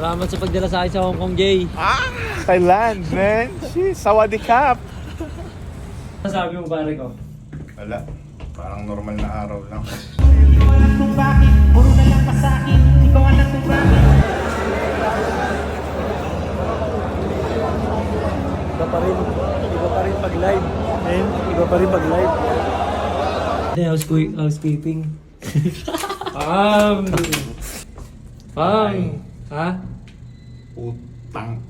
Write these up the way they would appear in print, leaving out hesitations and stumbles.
Salamat sa pagdala sa akin sa Hong Kong, Jay. Thailand, man. Sheesh, sawadikap. Ano sabi mo, pare ko? Wala. Parang normal na araw lang. Ikaw alam kung bakit, puro na lang ka sa akin. Ikaw alam kung bakit. Iba pa rin pag live. Iba pa rin pag live. Hindi, housekeeping. Ha? Utang.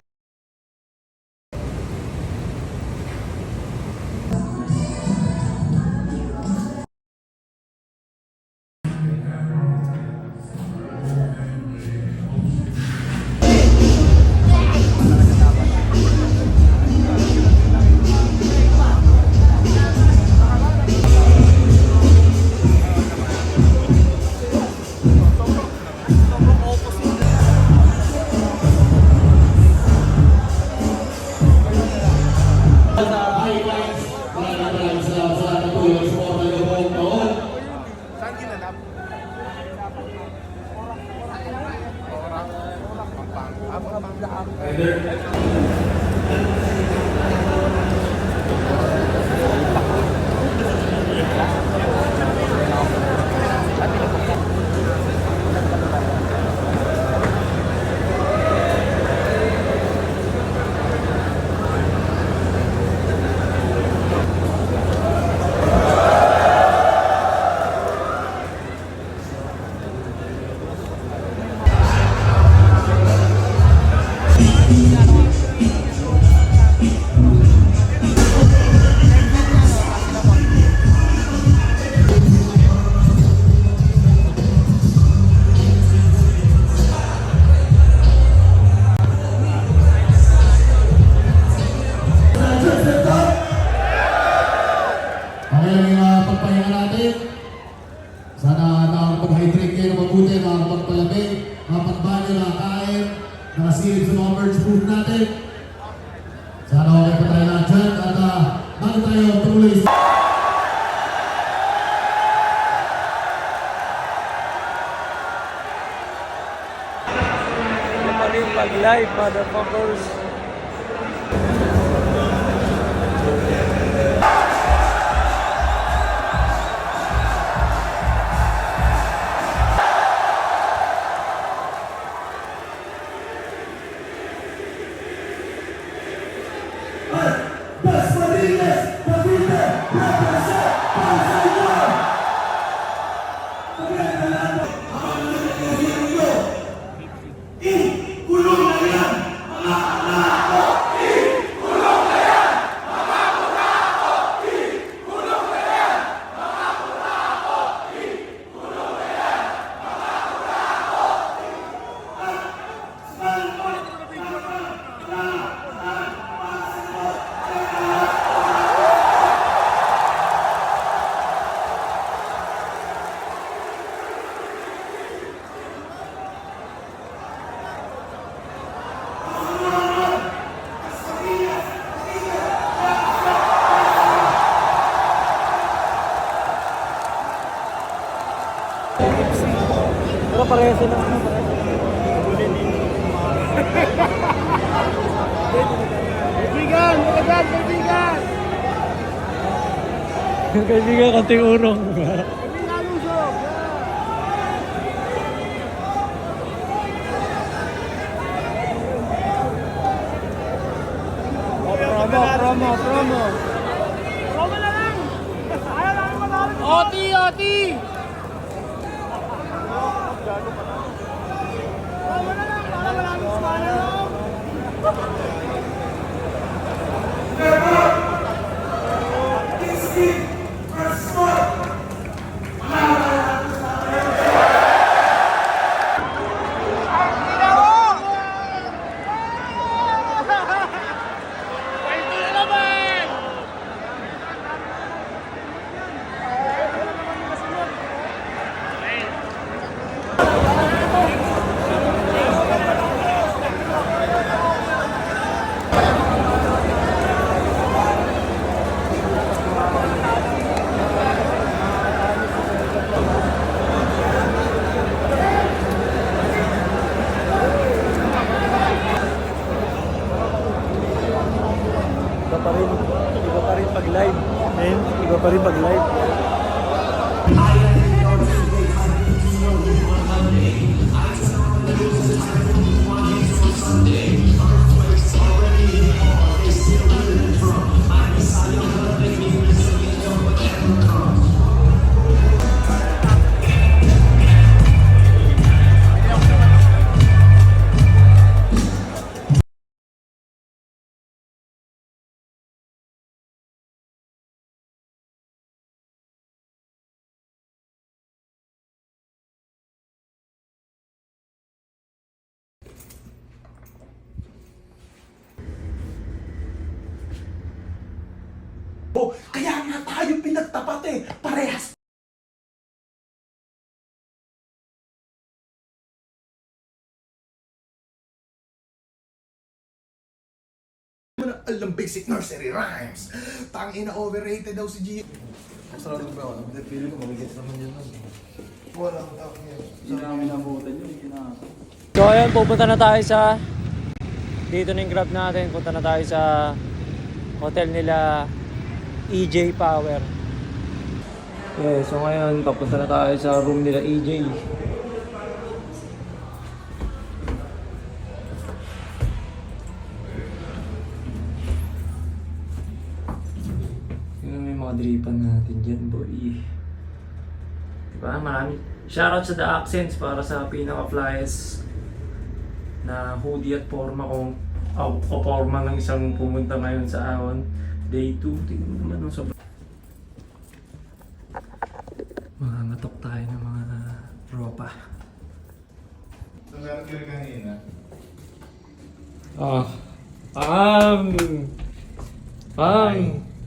Saan ginanap? Okay lang yung pagpahinga natin. Sana nakakapag-hydrate kayo ng mabuti, nakakapagpalamig, nakapagbanyo, nakakain, nakasilip sa mga merch booth natin. Sana okay pa tayo lahat dyan at bago tayo tumuloy sa... Iba pa rin pag live, motherfuckers. Pero parehas sila. Kaibigan! Kaibigan! Kaibigan! Kaibigan, kanting urong. Kaibigan, usok! Promo! Promo na lang! Ayaw namin manalo! Oti! Promo na lang! Para maraming sumana lang! pa rin pag live. Oh, kaya nga tayo pinagtapat eh. Parehas mo na alam basic nursery rhymes. Tangina overrated daw si G. Masarap ba ako? Hindi, feeling ko mamigit naman yun. Wala akong tao ngayon. Hindi namin nabutan yun. So ayun, pupunta na tayo sa dito na yung grab natin. Punta na tayo sa hotel nila EJ Power. Okay, so ngayon papunta na tayo sa room nila EJ. Yung may mga dripan natin dyan, boy. Diba? Marami. Shoutout sa The Accents para sa pinaka-flyest na hoodie at forma kong o forma ng isang pumunta ngayon sa Ahon. Day 2. Tingnan naman nung sobrang mangangatok tayo ng mga ropa. Nagkaroon ka kanina. Ah.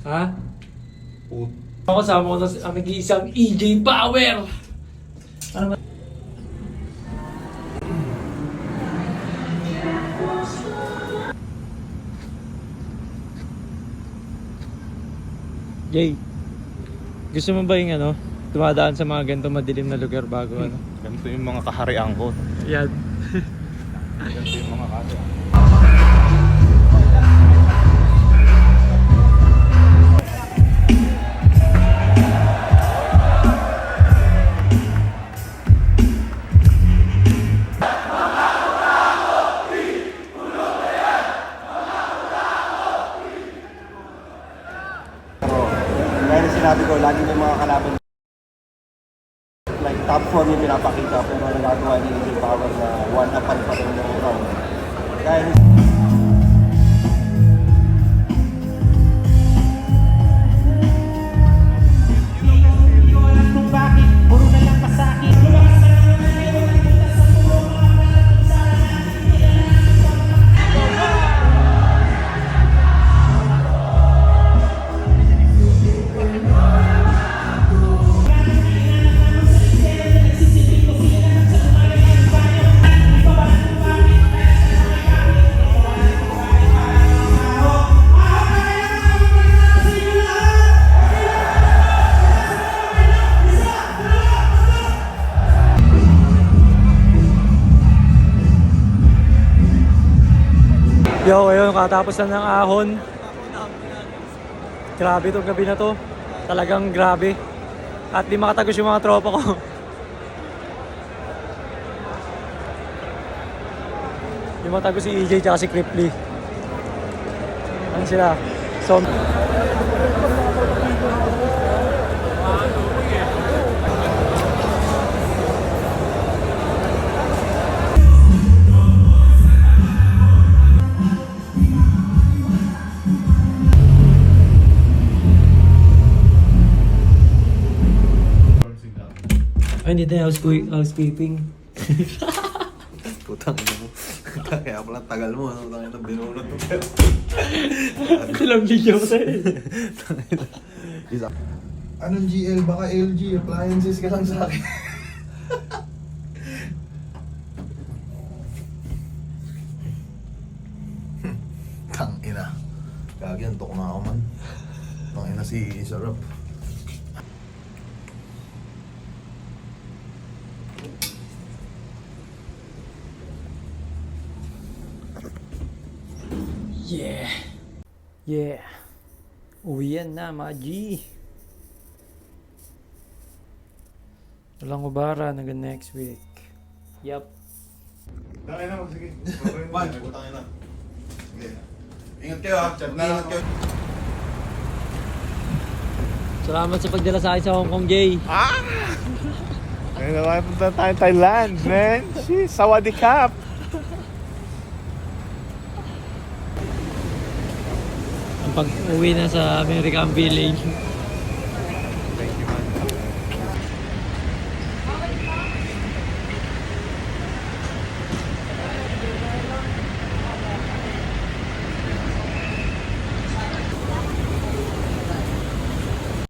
Ha? Ako kasama ko na ang nag-iisang EJ Power! Ano ba? Jay, gusto mo ba yung tumadaan sa mga ganito madilim na lugar bago Ganito yung mga kaharian ko. Yan. Ganito yung mga kaharian. Gaya na sinabi ko, lagi may mga kalaban like top form yung pinapakita pero nagagawa ni AJ Power na one-upan pa rin yung round. Gaya ni Hindi ko alam kung bakit, puro na lang pasakit. Lumakas na naman na ngayon, nagpunta sa puro mga kalat kung saan natin Yo, ayun, katapos na ng Ahon. Grabe itong gabi na to. Talagang grabe. At di makatagos yung mga tropa ko. Di makatagos si EJ tsaka si Cripley. Ano sila? So, ay, hindi na housekeeping. Putang ina mo. Kaya pala tagal mo. Putang ina, binunod mo. Ilang video ko sa'yo. Anong GL? Baka LG. Appliances ka lang sa akin. Tang ina. Gagyan, tok na ako man. Tang ina si Sarap. Yeah. Yeah. Uwian na, mga G. Walang ubara, hanggang next week. Yup. Tangin na, sige. Man, putangin na. Sige. Ingat kayo ha. Ingat kayo. Salamat sa pagdala sa akin sa Hong Kong, Jay. Ngayon naman punta tayo Thailand, man. Sheesh, sawadee-kap. Ang pag-uwi na sa American Village.